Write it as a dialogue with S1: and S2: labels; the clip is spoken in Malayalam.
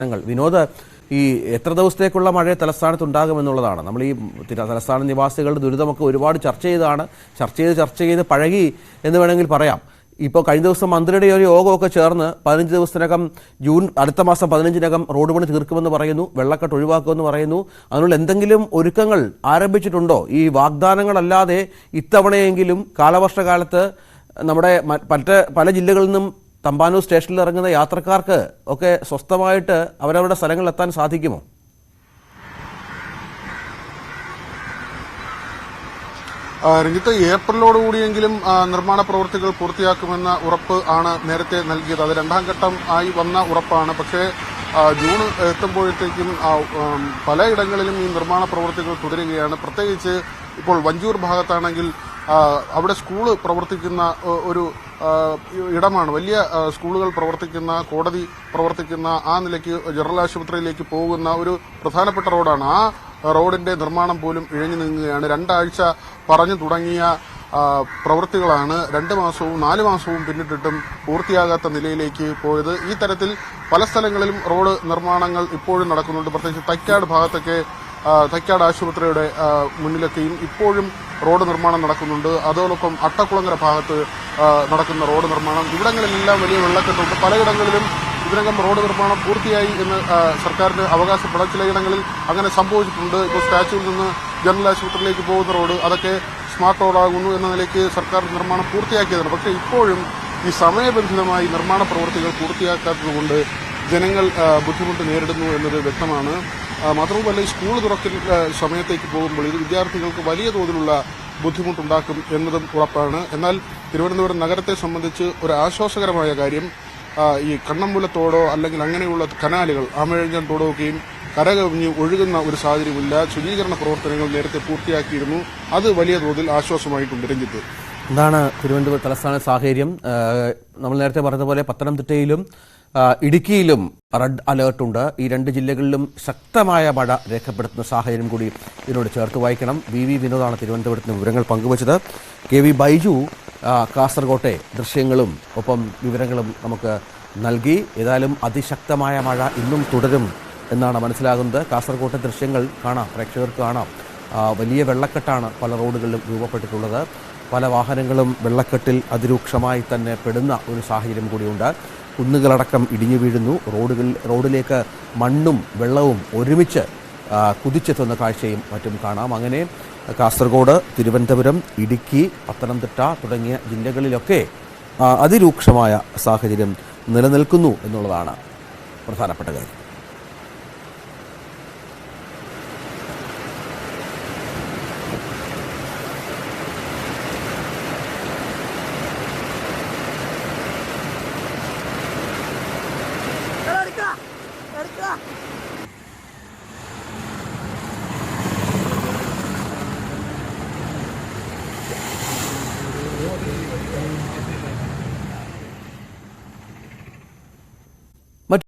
S1: വിനോദ്, ഈ എത്ര ദിവസത്തേക്കുള്ള മഴ തലസ്ഥാനത്തുണ്ടാകുമെന്നുള്ളതാണ്. നമ്മൾ ഈ തലസ്ഥാന നിവാസികളുടെ ദുരിതമൊക്കെ ഒരുപാട് ചർച്ച ചെയ്ത് പഴകി എന്ന് വേണമെങ്കിൽ പറയാം. ഇപ്പോൾ കഴിഞ്ഞ ദിവസം മന്ത്രിയുടെ ഒരു യോഗമൊക്കെ ചേർന്ന് 15 ദിവസത്തിനകം അടുത്ത മാസം 15-നകം റോഡ് പണി തീർക്കുമെന്ന് പറയുന്നു, വെള്ളക്കെട്ട് ഒഴിവാക്കുമെന്ന് പറയുന്നു. അതിനുള്ള എന്തെങ്കിലും ഒരുക്കങ്ങൾ ആരംഭിച്ചിട്ടുണ്ടോ? ഈ വാഗ്ദാനങ്ങളല്ലാതെ ഇത്തവണയെങ്കിലും കാലവർഷകാലത്ത് നമ്മുടെ പല ജില്ലകളിൽ നിന്നും തമ്പാനൂർ സ്റ്റേഷനിൽ ഇറങ്ങുന്ന യാത്രക്കാർക്ക് ഒക്കെ സ്വസ്ഥമായിട്ട് അവരവരുടെ സ്ഥലങ്ങളിൽ എത്താൻ സാധിക്കുമോ?
S2: രഞ്ജിത്ത്, ഏപ്രിലോടുകൂടിയെങ്കിലും നിർമ്മാണ പ്രവൃത്തികൾ പൂർത്തിയാക്കുമെന്ന ഉറപ്പ് ആണ് നേരത്തെ നൽകിയത്. അത് രണ്ടാം ഘട്ടം ആയി വന്ന ഉറപ്പാണ്. പക്ഷേ ജൂൺ എത്തുമ്പോഴത്തേക്കും പലയിടങ്ങളിലും ഈ നിർമ്മാണ പ്രവൃത്തികൾ തുടരുകയാണ്. പ്രത്യേകിച്ച് ഇപ്പോൾ വഞ്ചൂർ ഭാഗത്താണെങ്കിൽ അവിടെ സ്കൂള് പ്രവർത്തിക്കുന്ന ഒരു ഇടമാണ്. വലിയ സ്കൂളുകൾ പ്രവർത്തിക്കുന്ന, കോടതി പ്രവർത്തിക്കുന്ന ആ നിലയ്ക്ക് ജനറൽ ആശുപത്രിയിലേക്ക് പോകുന്ന ഒരു പ്രധാനപ്പെട്ട റോഡാണ്. ആ റോഡിന്റെ നിർമ്മാണം പോലും ഇഴഞ്ഞു നീങ്ങുകയാണ്. 2 ആഴ്ച പറഞ്ഞു തുടങ്ങിയ പ്രവൃത്തികളാണ് 2 മാസവും 4 മാസവും പിന്നിട്ടിട്ടും പൂർത്തിയാകാത്ത നിലയിലേക്ക് പോയത്. ഈ തരത്തിൽ പല സ്ഥലങ്ങളിലും റോഡ് നിർമ്മാണങ്ങൾ ഇപ്പോഴും നടക്കുന്നുണ്ട്. പ്രത്യേകിച്ച് തൈക്കാട് ഭാഗത്തൊക്കെ തൈക്കാട് ആശുപത്രിയുടെ മുന്നിലൊക്കെയും ഇപ്പോഴും റോഡ് നിർമ്മാണം നടക്കുന്നുണ്ട്. അതോടൊപ്പം അട്ടക്കുളങ്ങര ഭാഗത്ത് നടക്കുന്ന റോഡ് നിർമ്മാണം, ഇവിടങ്ങളിലെല്ലാം വലിയ വെള്ളക്കെട്ടുണ്ട്. പലയിടങ്ങളിലും ഇതിനകം റോഡ് നിർമ്മാണം പൂർത്തിയായി എന്ന് സർക്കാരിന് അവകാശപ്പെടാം. ചിലയിടങ്ങളിൽ അങ്ങനെ സംഭവിച്ചിട്ടുണ്ട്. ഇപ്പോൾ സ്റ്റാച്യൂവിൽ നിന്ന് ജനറൽ ആശുപത്രിയിലേക്ക് പോകുന്ന റോഡ് അതൊക്കെ സ്മാർട്ട് റോഡാകുന്നു എന്ന നിലയ്ക്ക് സർക്കാർ നിർമ്മാണം പൂർത്തിയാക്കിയതാണ്. പക്ഷേ ഇപ്പോഴും ഈ സമയബന്ധിതമായി നിർമ്മാണ പ്രവൃത്തികൾ പൂർത്തിയാക്കാത്തതുകൊണ്ട് ജനങ്ങൾ ബുദ്ധിമുട്ട് നേരിടുന്നു എന്നത് വ്യക്തമാണ്. മാത്രവുമല്ല, ഈ സ്കൂൾ തുറക്കുന്ന സമയത്തേക്ക് പോകുമ്പോൾ ഇത് വിദ്യാർത്ഥികൾക്ക് വലിയ തോതിലുള്ള ബുദ്ധിമുട്ടുണ്ടാക്കും എന്നതും ഉറപ്പാണ്. എന്നാൽ തിരുവനന്തപുരം നഗരത്തെ സംബന്ധിച്ച് ഒരു ആശ്വാസകരമായ കാര്യം, ഈ കണ്ണമ്പുലത്തോടോ അല്ലെങ്കിൽ അങ്ങനെയുള്ള കനാലുകൾ ആമഴഞ്ചാൻ തോടൊക്കെയും കരകവിഞ്ഞ് ഒഴുകുന്ന ഒരു സാഹചര്യമില്ല. ശുചീകരണ പ്രവർത്തനങ്ങൾ നേരത്തെ പൂർത്തിയാക്കിയിരുന്നു. അത് വലിയ തോതിൽ ആശ്വാസമായിട്ടുണ്ട്. രഞ്ജിത്ത്,
S1: എന്താണ് തിരുവനന്തപുരം തലസ്ഥാന സാഹചര്യം? നമ്മൾ നേരത്തെ പറഞ്ഞതുപോലെ പത്തനംതിട്ടയിലും ഇടുക്കിയിലും റെഡ് അലേർട്ടുണ്ട്. ഈ 2 ജില്ലകളിലും ശക്തമായ മഴ രേഖപ്പെടുത്തുന്ന സാഹചര്യം കൂടി ഇതിനോട് ചേർത്ത് വായിക്കണം. വി വിനോദാണ് തിരുവനന്തപുരത്തിന് വിവരങ്ങൾ പങ്കുവച്ചത്. KV ബൈജു കാസർകോട്ടെ ദൃശ്യങ്ങളും ഒപ്പം വിവരങ്ങളും നമുക്ക് നൽകി. ഏതായാലും അതിശക്തമായ മഴ ഇന്നും തുടരും എന്നാണ് മനസ്സിലാകുന്നത്. കാസർകോട്ടെ ദൃശ്യങ്ങൾ കാണാം, പ്രേക്ഷകർക്ക് കാണാം. വലിയ വെള്ളക്കെട്ടാണ് പല റോഡുകളിലും രൂപപ്പെട്ടിട്ടുള്ളത്. പല വാഹനങ്ങളും വെള്ളക്കെട്ടിൽ അതിരൂക്ഷമായി തന്നെ പെടുന്ന ഒരു സാഹചര്യം കൂടിയുണ്ട്. കുന്നുകളടക്കം ഇടിഞ്ഞു വീഴുന്നു. റോഡിലേക്ക് മണ്ണും വെള്ളവും ഒരുമിച്ച് കുതിച്ചെത്തുന്ന കാഴ്ചയും മറ്റും കാണാം. അങ്ങനെ കാസർഗോഡ്, തിരുവനന്തപുരം, ഇടുക്കി, പത്തനംതിട്ട തുടങ്ങിയ ജില്ലകളിലൊക്കെ അതിരൂക്ഷമായ സാഹചര്യം നിലനിൽക്കുന്നു എന്നുള്ളതാണ് പ്രധാനപ്പെട്ട കാര്യം.